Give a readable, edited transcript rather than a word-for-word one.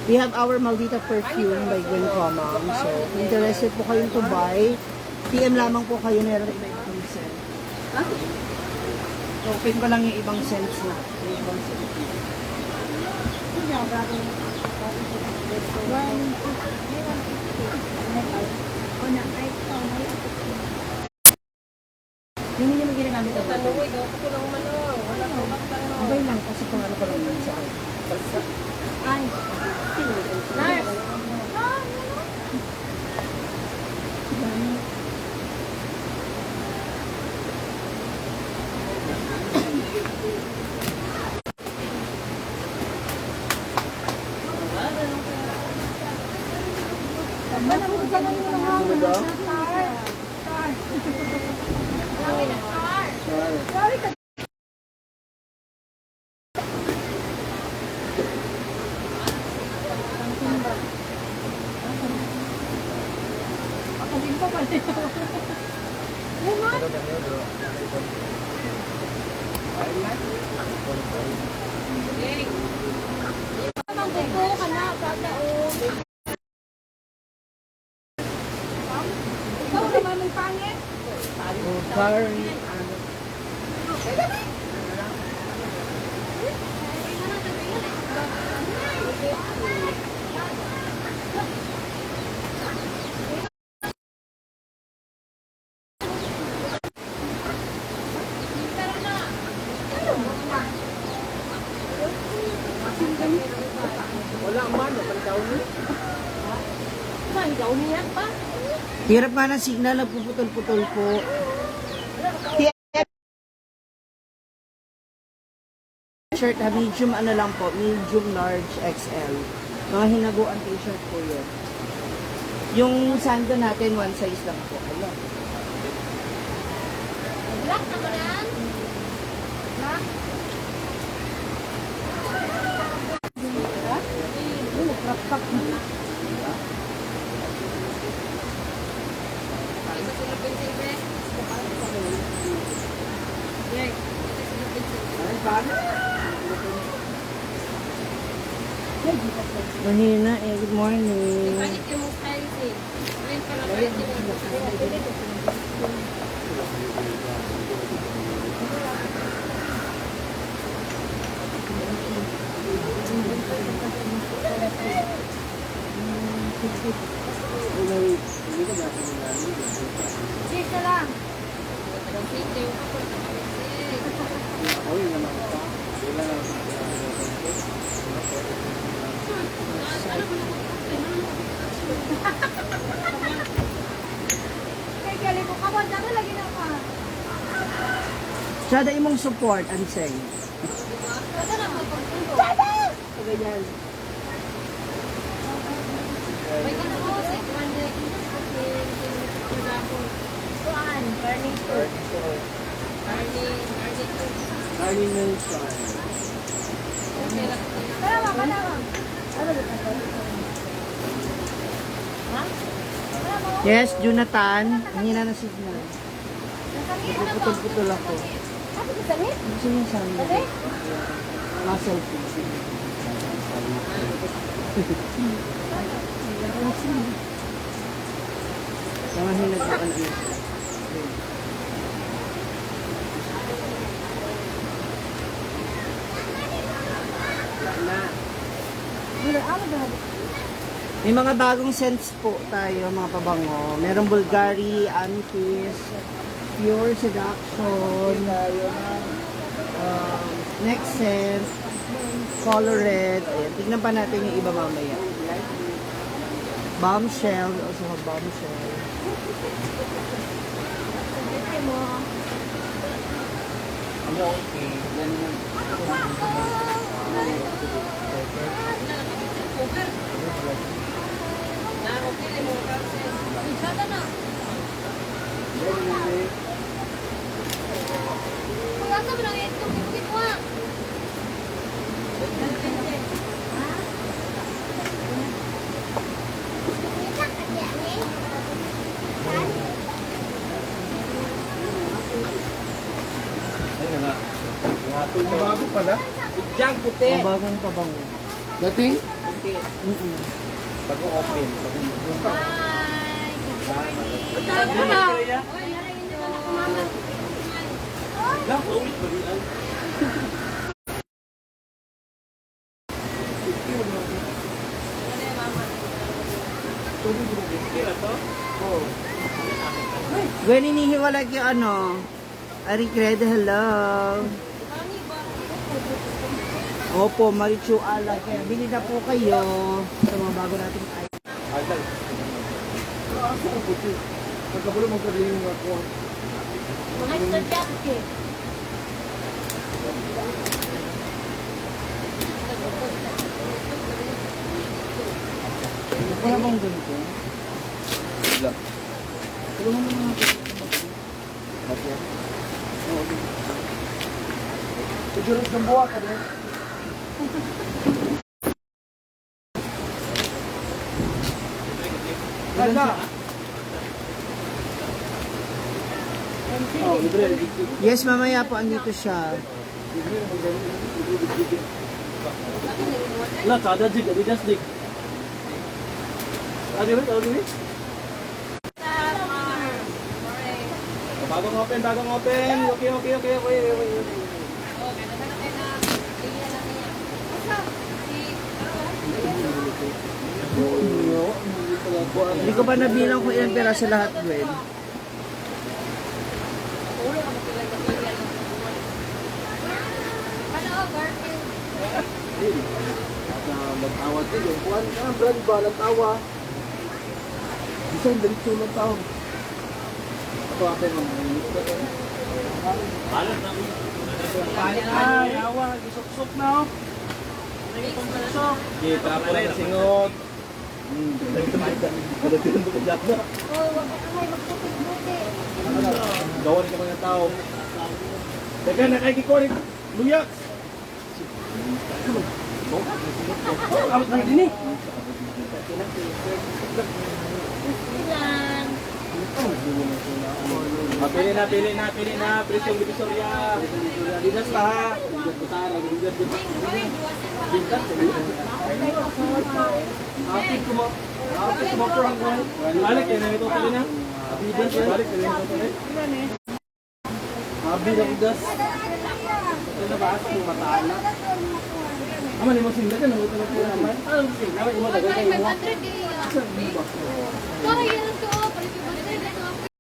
We have our Maldita perfume by Gwen Comam. So, kung interested po kayong to buy, PM lamang po kayo, meron iba-ibang scent. Open ko lang yung ibang scents na. Yung ibang scents. Yung hindi mo ginagamit ito. Okay lang, kasi kung ano ko lang yun sa akin. Ay, Nars! Hirap nga ng signal, nagpuputol-putol po. T-shirt, medium ano lang po, medium large XL. Mga hinaguan t-shirt po yun. Yung sando natin, one size lang po. Ayan. Black na ba yan? Black? Crop-top na. Mahina eh, good morning. Sisa lang. Kaya galing mo kabon na lagi na ka. Sada imong support, Anseng. Kada na magpagpundo. Ganyan. May ka na po sa ikmande. Kuan, burning food. Arnie Moonshine. Tara ka na. Yes, Jonathan. Ang hina na signal. Putol-putol ako. Ano ba sangit? Gusto niyo saan? Dali. Muscle piece. Mga hinaguan ano. May mga bagong scents po tayo, mga pabango. Merong Bulgari, Antis, Pure Seduction, Next Scent, Colored. Ayan, tignan pa natin yung iba mamaya. Bombshell, we also have Bombshell. Bago pala. Ang bagong pabango. Dating? market. Bago open. Hi! Good morning! Kuya? Oy, narayin niyo na ako, mama. Lang, ulit ba diyan? Kira to? Oo. Gwen, inihiwalag yung ano. Ari Credo, hello. Opo, Marichu Ala. Kaya bili na po kayo sa mga bago nating item. Agad. Ako ang puti. Pagkabulo magkagaling ako. Mga estudyante. Wala bang ganito? Wala. Tulungan mo mga Ako. Siguro ng buwa ka din. Ganda. Oh, libre. Yes, mamaya po andito siya. Wala, kada jig. Adidas jig. Adi. Bagong open. Okay. Hindi ko pa nabilang kung ilang pera sa lahat, Gwen. Hello, Garfield. Nagtawag din yung kuhan ka, brand ba, nagtawa. Design, diretso ng tao. Ito atin mo. Balat na. Ay, awa, gisok-sok na oh. Kita po lang singot. Kalatinan mo kajak na. Oh, wag ka kamay magputik-putik. Gawan ka mga tao. Teka, nakikikurik. Luyak! Abot lang din eh. Ilan? Pili na. Presyong Divisoria. Dinas pa ha. Apit ko mo po ang kuhan. Balik, yan ang ito pala na. Abidas, balik, yan ang ito pala. Abidas, das. Ito na ba? Ito matala. Ama, ni mo singla ka, nangutan na po naman. Ano mo singla? Imo dagal kayo mo. 500 eh. Kaya yan ang